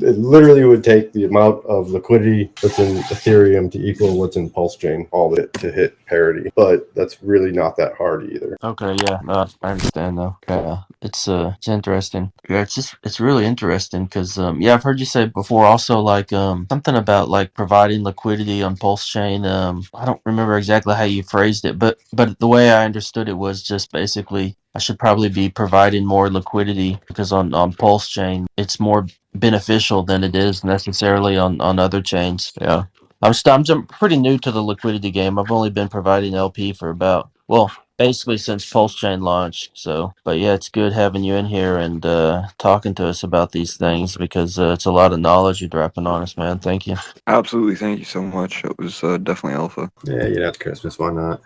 it literally would take the amount of liquidity that's in Ethereum to equal what's in Pulsechain, all of it to hit parity. But that's really not that hard either. Okay, yeah, no, I understand though. Yeah, it's interesting. Yeah, it's really interesting because yeah, I've heard you say before also like something about like providing liquidity on Pulse Chain. I don't remember exactly how you phrased it, but the way I understood it was just basically I should probably be providing more liquidity because on Pulse Chain it's more beneficial than it is necessarily on other chains. Yeah. I'm pretty new to the liquidity game. I've only been providing LP for about, well, basically since Pulse Chain launched. So, but yeah, it's good having you in here and talking to us about these things because it's a lot of knowledge you're dropping on us, man. Thank you. Absolutely, thank you so much. It was definitely alpha. Yeah, it's Christmas, why not?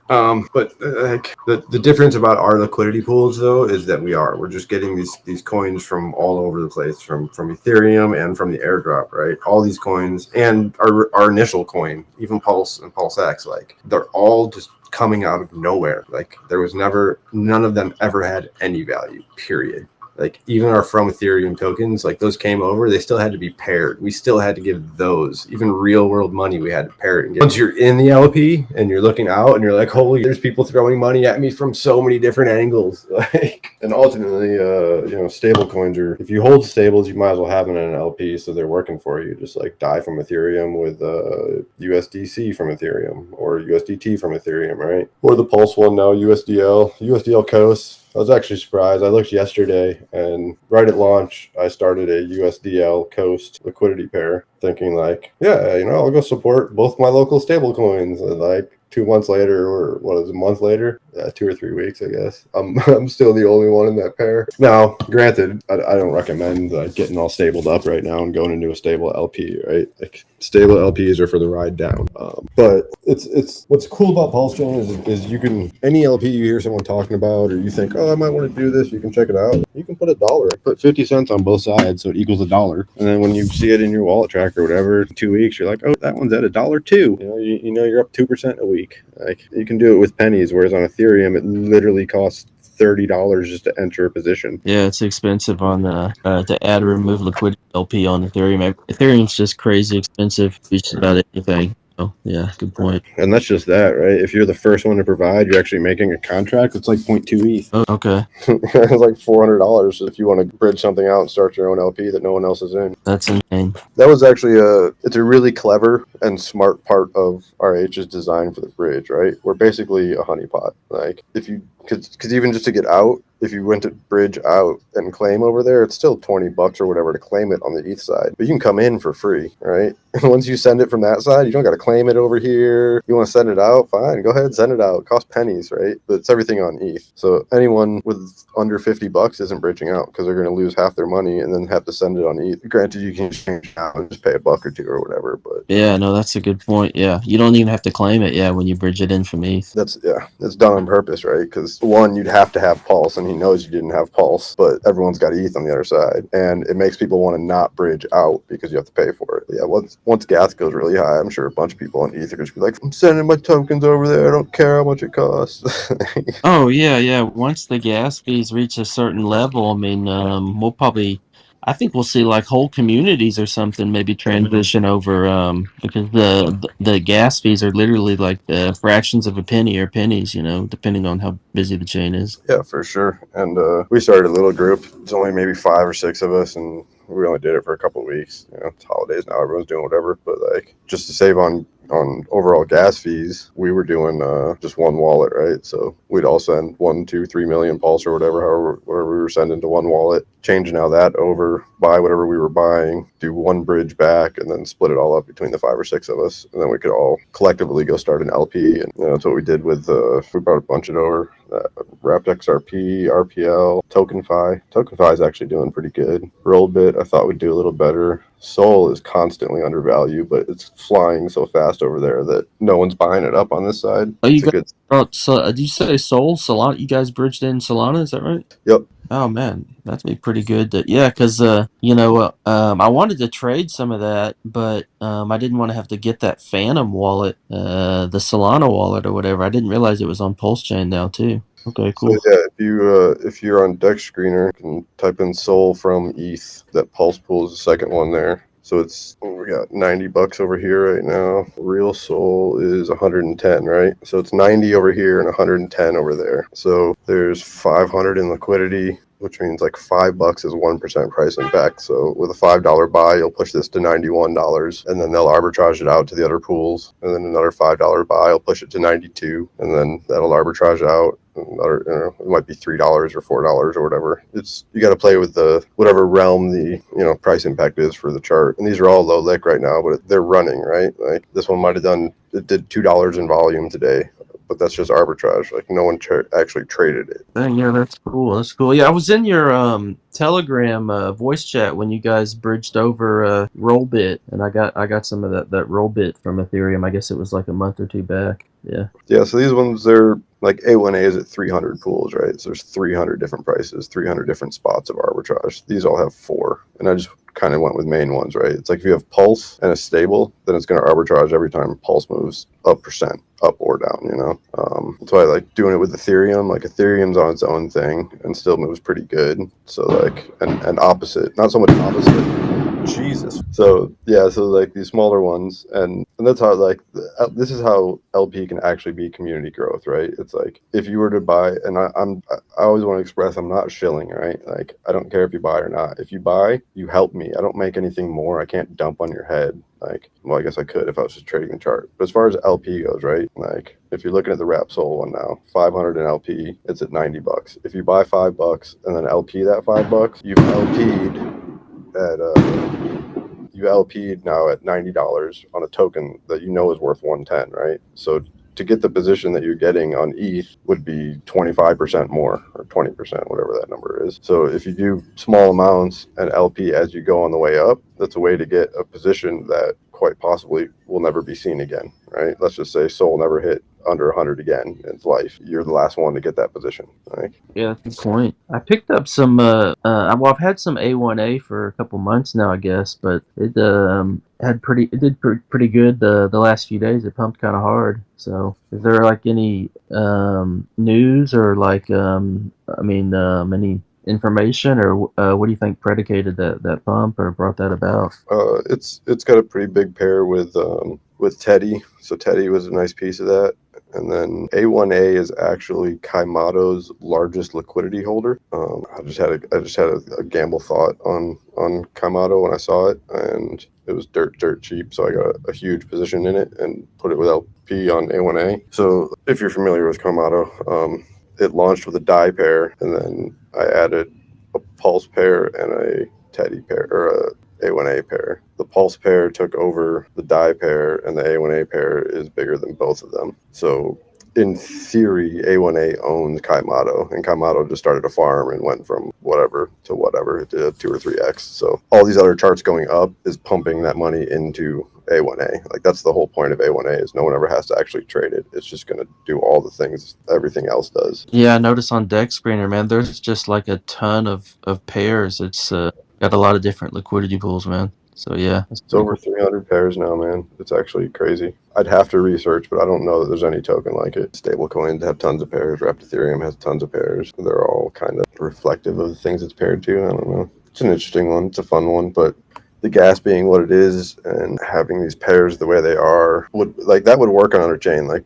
But like the difference about our liquidity pools though is that we're just getting these coins from all over the place, from Ethereum and from the airdrop, right? All these coins and our initial coin, even Pulse and Pulsex, like they're all just coming out of nowhere. Like there was none of them ever had any value, period. Like even our from Ethereum tokens, like those came over, they still had to be paired. We still had to give those, even real world money, we had to pair it and get. Once you're in the LP and you're looking out and you're like, holy, there's people throwing money at me from so many different angles. Like, and ultimately, stable coins are, if you hold stables, you might as well have them in an LP so they're working for you. Just like DAI from Ethereum with USDC from Ethereum or USDT from Ethereum, right? Or the Pulse one now, USDL COS. I was actually surprised. I looked yesterday, and right at launch, I started a USDL Coast liquidity pair, thinking like, yeah, I'll go support both my local stable coins. And like 2 months later, or what is it, a month later? 2 or 3 weeks, I guess. I'm still the only one in that pair. Now, granted, I don't recommend getting all stabled up right now and going into a stable LP, right? Like stable LPs are for the ride down. But it's what's cool about Pulse Chain is you can, any LP you hear someone talking about or you think, oh, I might want to do this, you can check it out. You can put $1, put 50 cents on both sides, so it equals $1. And then when you see it in your wallet tracker or whatever, 2 weeks, you're like, oh, that one's at $1 too. You're up 2% a week. Like you can do it with pennies, whereas on Ethereum, it literally costs $30 just to enter a position. Yeah, it's expensive on to add or remove liquidity LP on Ethereum. Ethereum's just crazy expensive. Just about anything. Oh, yeah, good point. And that's just that, right? If you're the first one to provide, you're actually making a contract. It's like 0.2 ETH. Oh, okay. It's like $400 if you want to bridge something out and start your own LP that no one else is in. That's insane. That was actually it's a really clever and smart part of RH's design for the bridge, right? We're basically a honeypot. Like if you, because even just to get out, if you went to bridge out and claim over there, it's still $20 or whatever to claim it on the ETH side. But you can come in for free, right? And once you send it from that side, you don't got to claim it over here. You want to send it out? Fine, go ahead, send it out. It costs pennies, right? But it's everything on ETH. So anyone with under $50 isn't bridging out because they're going to lose half their money and then have to send it on ETH. Granted, you can change out and just pay $1 or $2 or whatever. But yeah, no, that's a good point. Yeah, you don't even have to claim it. Yeah, when you bridge it in from ETH. That's done on purpose, right? Because one, you'd have to have Pulse, and he knows you didn't have Pulse, but everyone's got ETH on the other side, and it makes people want to not bridge out because you have to pay for it. But yeah, once gas goes really high, I'm sure a bunch of people on ETH are going to be like, I'm sending my tokens over there. I don't care how much it costs. Oh yeah. Once the gas fees reach a certain level, I mean, we'll probably, I think we'll see like whole communities or something maybe transition over, because the gas fees are literally like fractions of a penny or pennies, depending on how busy the chain is. Yeah, for sure. And we started a little group. It's only maybe 5 or 6 of us, and we only did it for a couple of weeks. It's holidays now, everyone's doing whatever. But like just to save on overall gas fees, we were doing just one wallet, right? So we'd all send 1, 2, 3 million Pulse or whatever we were sending to one wallet, change now that over, buy whatever we were buying, do one bridge back, and then split it all up between the 5 or 6 of us, and then we could all collectively go start an LP. And that's what we did with we brought a bunch of it over. Wrapped XRP, RPL, TokenFi. TokenFi is actually doing pretty good. Rollbit, I thought we'd do a little better. Sol is constantly undervalued, but it's flying so fast over there that no one's buying it up on this side. Oh, you guys, did you say Solana? You guys bridged in Solana, is that right? Yep. Oh man, that'd be pretty good. Because I wanted to trade some of that, but I didn't want to have to get that Phantom wallet, the Solana wallet or whatever. I didn't realize it was on Pulse Chain now too. Okay, So cool. yeah, if you're on Dex Screener, you can type in Sol from ETH. That Pulse Pool is the second one there. So we got $90 over here right now. Real Sol is 110, right? So it's 90 over here and 110 over there. So there's 500 in liquidity, which means like $5 is 1% price impact. So with a $5 buy, you'll push this to $91, and then they'll arbitrage it out to the other pools. And then another $5 buy, you'll push it to 92, and then that'll arbitrage out. Another, it might be $3 or $4 or whatever. You got to play with the whatever realm the price impact is for the chart. And these are all low lick right now, but they're running, right? Like this one might have it did $2 in volume today, but that's just arbitrage. Like no one actually traded it. Yeah, that's cool. That's cool. Yeah, I was in your Telegram voice chat when you guys bridged over Rollbit, and I got some of that Rollbit from Ethereum. I guess it was like a month or two back. Yeah. Yeah, so these ones, they're like A1A is at 300 pools, right? So there's 300 different prices, 300 different spots of arbitrage. These all have 4, and I just kind of went with main ones, right? It's like if you have Pulse and a stable, then it's going to arbitrage every time Pulse moves up or down, That's why I like doing it with Ethereum. Like Ethereum's on its own thing and still moves pretty good. So like, and opposite, not so much opposite. Jesus. So yeah, so like these smaller ones, and that's how this is how LP can actually be community growth, right? It's like if you were to buy, and I always want to express I'm not shilling, right? Like I don't care if you buy or not. If you buy, you help me. I don't make anything more. I can't dump on your head. Like, well, I guess I could if I was just trading the chart. But as far as LP goes, right? Like if you're looking at the Wrap Soul one now, 500 in LP, it's at $90. If you buy $5 and then LP that $5, you've LP'd at you LP'd now at $90 on a token that you know is worth 110, right? So to get the position that you're getting on ETH would be 25% more or 20%, whatever that number is. So if you do small amounts and LP as you go on the way up, that's a way to get a position that quite possibly will never be seen again, right? Let's just say Sol never hit under 100 again in its life. You're the last one to get that position, right? Yeah, good point. I picked up some. I've had some A1A for a couple months now, I guess, but it did pretty good the last few days. It pumped kind of hard. So, is there like any news or like any information or what do you think predicated that pump or brought that about? It's got a pretty big pair with Teddy. So Teddy was a nice piece of that. And then A1A is actually Kaimato's largest liquidity holder. I just had a gamble thought on Kaimato when I saw it, and it was dirt cheap. So I got a huge position in it and put it with LP on A1A. So if you're familiar with Kaimato, it launched with a die pair, and then I added a pulse pair and a Teddy pair or a A1A pair. The pulse pair took over the die pair, and the A1A pair is bigger than both of them. So in theory, A1A owns Kaimato, and Kaimato just started a farm and went from whatever to whatever. It did 2 or 3x. So all these other charts going up is pumping that money into A1A. Like that's the whole point of A1A is no one ever has to actually trade it. It's just going to do all the things everything else does. Yeah, I noticed on Dex Screener, man, there's just like a ton of pairs. It's got a lot of different liquidity pools, man. So yeah, that's It's pretty over cool. 300 pairs now, man. It's actually crazy. I'd have to research, but I don't know that there's any token like it. Stablecoins have tons of pairs. Wrapped Ethereum has tons of pairs. They're all kind of reflective of the things it's paired to. I don't know. It's an interesting one. It's a fun one, but the gas being what it is and having these pairs the way they are would work on another chain like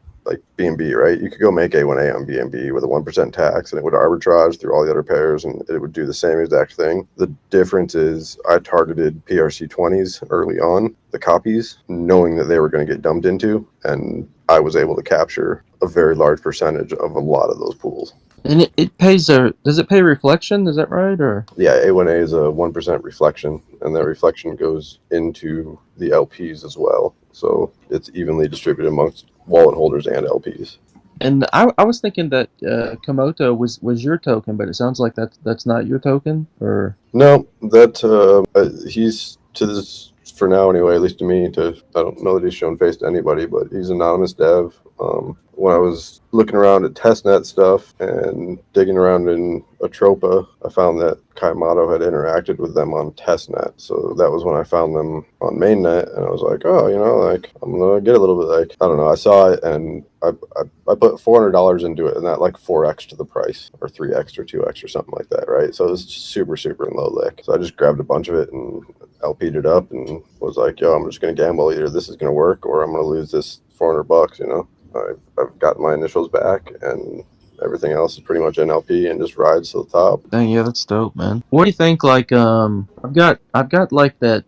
BNB, right? You could go make A1A on BNB with a 1% tax and it would arbitrage through all the other pairs and it would do the same exact thing. The difference is I targeted PRC20s early on, the copies, knowing that they were going to get dumped into, and I was able to capture a very large percentage of a lot of those pools. And it pays does it pay reflection? Is that right? Or yeah, A1A is a 1% reflection, and that reflection goes into the LPs as well. So it's evenly distributed amongst wallet holders and LPs. and I was thinking that Komodo was your token, but it sounds like that's not your token, or No, that he's to this for now anyway, at least to me. I don't know that he's shown face to anybody, but he's anonymous dev. when I was looking around at testnet stuff and digging around in Atropa, I found that Kaimoto had interacted with them on testnet. So that was when I found them on mainnet, and I was like, oh, like I'm gonna get a little bit, like, I don't know. I saw it and I put $400 into it, and that like 4x to the price, or 3x or 2x or something like that, right? So it was just super low lick. So I just grabbed a bunch of it and LP'd it up and was like, yo, I'm just gonna gamble. Either this is gonna work or I'm gonna lose this $400. I've gotten my initials back, and everything else is pretty much NLP and just rides to the top. Dang, yeah, that's dope, man. What do you think? Like, I've got like that.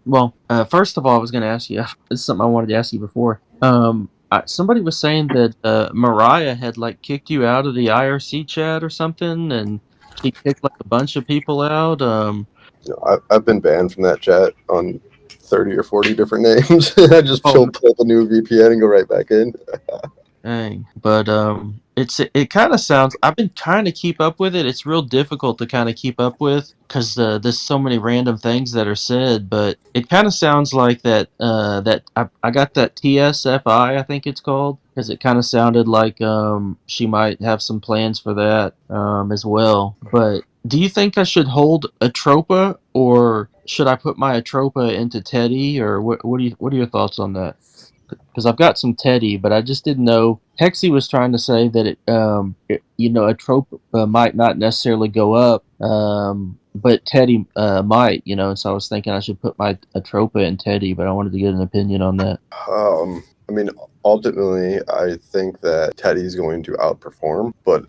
Well, first of all, I was gonna ask you. This is something I wanted to ask you before. Somebody was saying that Mariah had like kicked you out of the IRC chat or something, and she kicked like a bunch of people out. I've been banned from that chat on 30 or 40 different names. I just pull up a new VPN and go right back in. Dang, but it kind of sounds. I've been kind of keep up with it. It's real difficult to kind of keep up with because there's so many random things that are said. But it kind of sounds like that. That I got that TSFI, I think it's called, because it kind of sounded like she might have some plans for that as well. But do you think I should hold Atropa, or should I put my Atropa into Teddy, or what are your thoughts on that? Because I've got some Teddy, but I just didn't know. Hexy was trying to say that a trope might not necessarily go up, but Teddy might, and so I was thinking I should put my Atropa in Teddy, but I wanted to get an opinion on that. I mean, ultimately, I think that Teddy's going to outperform, but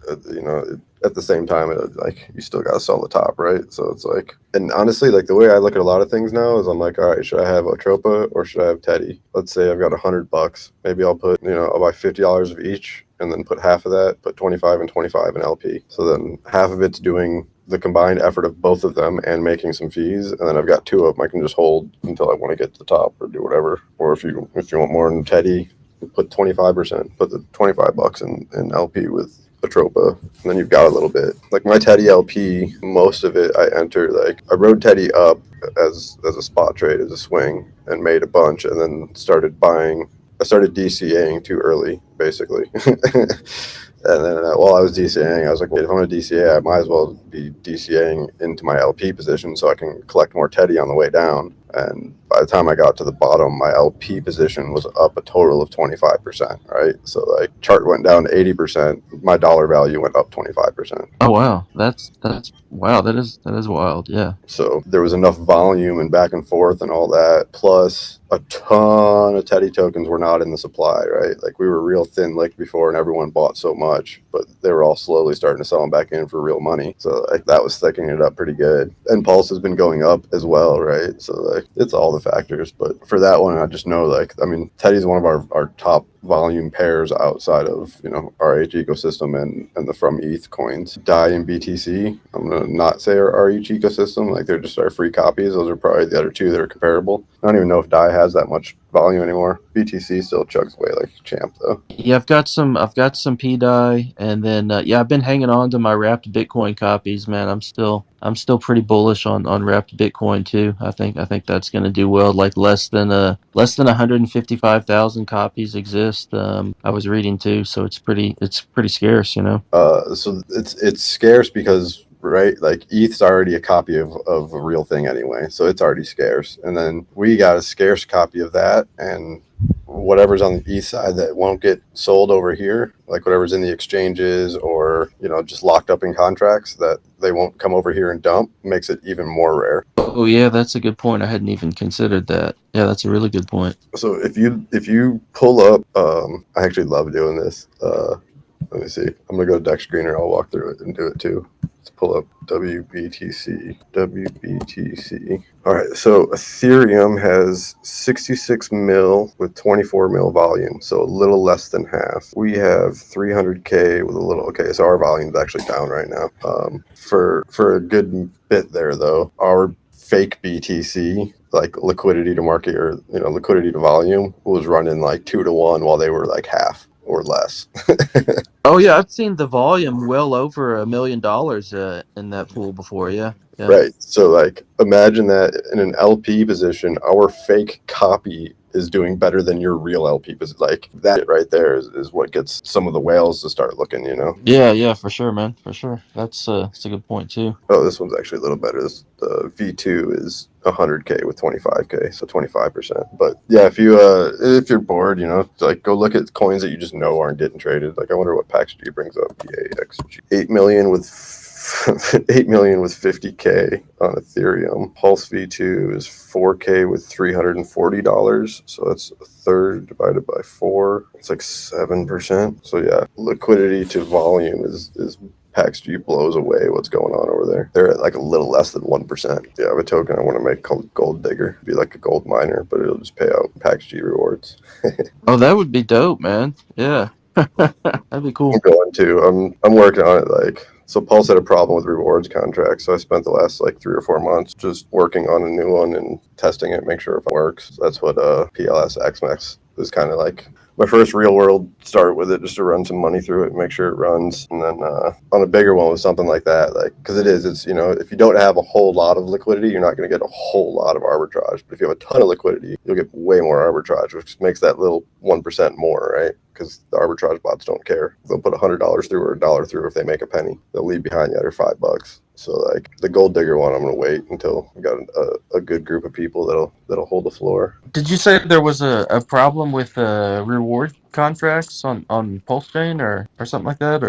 at the same time, like, you still gotta sell the top, right? So it's like, and honestly, like, the way I look at a lot of things now is I'm like, all right, should I have Atropa or should I have Teddy? Let's say I've got $100. Maybe I'll put, I'll buy $50 of each, and then put half of that, put 25 and 25 in LP. So then half of it's doing the combined effort of both of them and making some fees, and then I've got two of them I can just hold until I want to get to the top or do whatever. Or if you want more than Teddy, put 25%, put the $25 in LP with Atropa, and then you've got a little bit. Like my Teddy LP, most of it I enter, like I rode Teddy up as a spot trade, as a swing, and made a bunch, and then started buying. I started DCAing too early, basically. And then while I was DCAing, I was like, wait, if I'm going to DCA, I might as well be DCAing into my LP position so I can collect more Teddy on the way down. And by the time I got to the bottom, my LP position was up a total of 25%, right? So like chart went down to 80%, my dollar value went up 25%. Oh wow, that's wow, that is wild, yeah. So there was enough volume and back and forth and all that, plus a ton of Teddy tokens were not in the supply, right? Like we were real thin licked before and everyone bought so much, but they were all slowly starting to sell them back in for real money. So like that was thickening it up pretty good. And Pulse has been going up as well, right? So like it's all the factors. But for that one, I just know, like, I mean, Teddy's one of our top volume pairs outside of RH ecosystem and the from ETH coins. DAI and BTC, I'm gonna not say are RH ecosystem, like they're just our free copies. Those are probably the other two that are comparable. I don't even know if DAI has that much volume anymore. BTC still chugs away like a champ though. Yeah, I've got some PDAI, and then I've been hanging on to my wrapped Bitcoin copies, man. I'm still pretty bullish on wrapped Bitcoin too. I think that's going to do well. Like less than 155,000 copies exist. I was reading too, so it's pretty scarce, So it's scarce because, right, like ETH's already a copy of a real thing anyway, so it's already scarce. And then we got a scarce copy of that, and whatever's on the ETH side that won't get sold over here, like whatever's in the exchanges or just locked up in contracts that they won't come over here and dump, makes it even more rare. Oh yeah, that's a good point. I hadn't even considered that. Yeah, that's a really good point. So if you pull up, I actually love doing this. Let me see. I'm gonna go to Dex Greener. I'll walk through it and do it too. Let's pull up WBTC. All right. So Ethereum has 66 mil with 24 mil volume, so a little less than half. We have 300K with a little. Okay, so our volume's actually down right now. For a good bit there though, our fake BTC, like liquidity to market or liquidity to volume, was running like 2 to 1 while they were like half or less. Oh yeah, I've seen the volume well over $1 million in that pool before. Yeah. Right. So like imagine that in an LP position, our fake copy is doing better than your real LP. Because like that right there is what gets some of the whales to start looking, you know? Yeah, for sure, man, for sure. That's a good point too. Oh, this one's actually a little better. The V2 is 100K with 25K, so 25%. But yeah, if you're bored, you know, like go look at coins that you just know aren't getting traded. Like I wonder what PaxG brings up. PAXG 8 million with 8 million with 50K on Ethereum. Pulse V2 is 4K with $340. So that's a third divided by 4. It's like 7%. So yeah, liquidity to volume is PaxG blows away what's going on over there. They're at like a little less than 1%. Yeah, I have a token I want to make called Gold Digger. It'd be like a gold miner, but it'll just pay out PaxG rewards. Oh, that would be dope, man. Yeah. That'd be cool. I'm going to. I'm working on it. Like, so Pulse had a problem with rewards contracts, so I spent the last like 3 or 4 months just working on a new one and testing it, make sure if it works. That's what PLS XMAX is kind of like. My first real world start with it, just to run some money through it, make sure it runs, and then on a bigger one with something like that, like because it's you know, if you don't have a whole lot of liquidity, you're not going to get a whole lot of arbitrage. But if you have a ton of liquidity, you'll get way more arbitrage, which makes that little 1% more, right? Because the arbitrage bots don't care. They'll put $100 through or $1 through if they make a penny. They'll leave behind the other $5. So like the Gold Digger one, I'm gonna wait until we got a good group of people that'll hold the floor. Did you say there was a problem with reward contracts on Pulsechain or something like that?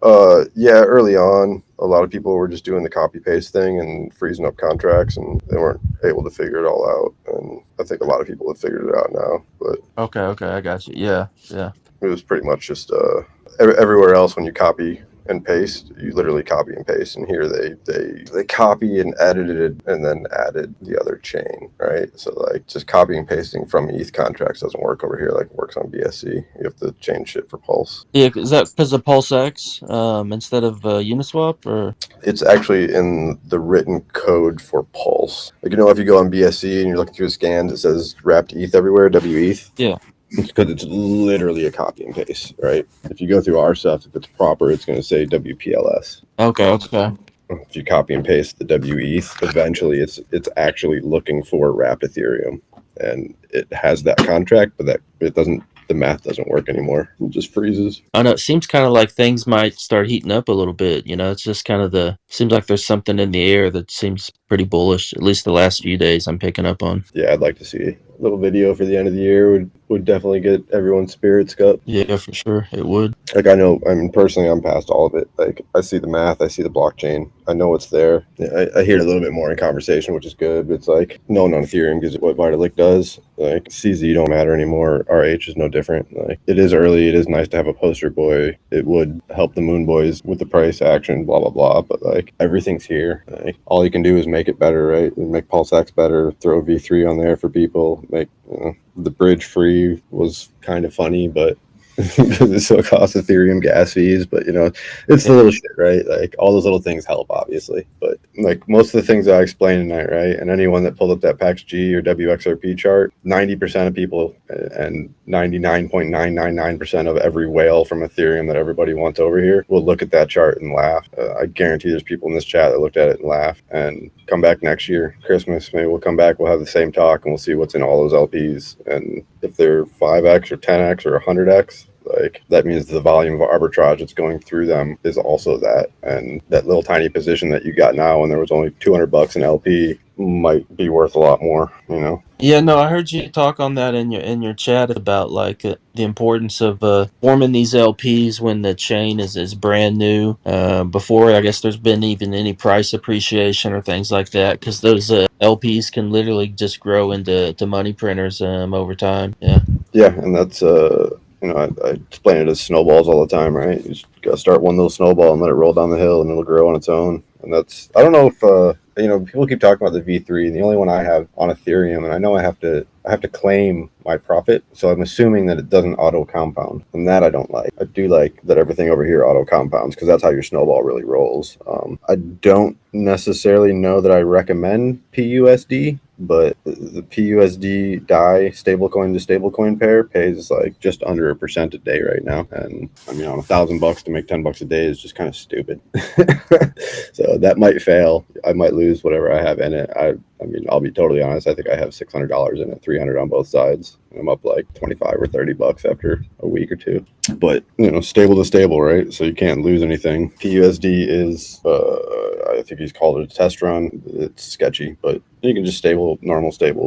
Or Yeah, early on, a lot of people were just doing the copy paste thing and freezing up contracts, and they weren't able to figure it all out. And I think a lot of people have figured it out now. But okay, I got you. Yeah. it was pretty much just everywhere else when you copy and paste, you literally copy and paste, and here they copy and edited it and then added the other chain, right? So like just copying and pasting from ETH contracts doesn't work over here like it works on BSC. You have to change shit for Pulse. Yeah, is that because of PulseX instead of Uniswap or? It's actually in the written code for Pulse. Like, you know, if you go on BSC and you're looking through the scans, it says wrapped ETH everywhere, WETH. Yeah. It's because it's literally a copy and paste, right? If you go through our stuff, if it's proper, it's going to say WPLS. Okay. If you copy and paste the WETH, eventually it's actually looking for wrapped Ethereum, and it has that contract, but that it doesn't. The math doesn't work anymore. It just freezes. I know it seems kind of like things might start heating up a little bit. You know, it's just kind of seems like there's something in the air that seems pretty bullish. At least the last few days I'm picking up on. Yeah, I'd like to see a little video for the end of the year would definitely get everyone's spirits up. Yeah, for sure it would. Like I know, I mean personally, I'm past all of it. Like I see the math, I see the blockchain, I know it's there. Yeah, I hear it a little bit more in conversation, which is good. But it's like knowing on Ethereum gives it what Vitalik does. Like CZ don't matter anymore. RH is no different. Like it is early. It is nice to have a poster boy. It would help the Moon Boys with the price action, blah blah blah. But like everything's here. Like, all you can do is make it better, right? Make PulseX better. Throw V3 on there for people. Make the bridge free was kind of funny, but because it still costs Ethereum gas fees, but you know, it's the little shit, right? Like all those little things help, obviously. But like most of the things I explained tonight, right? And anyone that pulled up that PaxG or WXRP chart, 90% of people and 99.999% of every whale from Ethereum that everybody wants over here will look at that chart and laugh. I guarantee there's people in this chat that looked at it and laughed. And come back next year, Christmas, maybe we'll come back, we'll have the same talk, and we'll see what's in all those LPs. And if they're 5x or 10x or 100x, like that means the volume of arbitrage that's going through them is also that, and that little tiny position that you got now when there was only $200 in LP might be worth a lot more, you know. Yeah, no, I heard you talk on that in your chat about like the importance of forming these LPs when the chain is brand new. Before I guess there's been even any price appreciation or things like that, because those LPs can literally just grow into money printers over time. Yeah, and that's you know, I explain it as snowballs all the time, right? You just gotta start one little snowball and let it roll down the hill, and it'll grow on its own. And that's, I don't know if you know, people keep talking about the V3, and the only one I have on Ethereum, and I know I have to claim my profit, so I'm assuming that it doesn't auto compound, and that I don't like. I do like that everything over here auto compounds, because that's how your snowball really rolls. I don't necessarily know that I recommend PUSD, but the PUSD DAI stablecoin to stablecoin pair pays like just under 1% a day right now, and I mean on $1,000 to make $10 a day is just kind of stupid. So that might fail. I might lose whatever I have in it. I mean, I'll be totally honest. I think I have $600 in it, 300 on both sides. I'm up like 25 or 30 bucks after a week or two. But, you know, stable to stable, right? So you can't lose anything. PUSD is, I think he's called it a test run. It's sketchy, but you can just normal stable.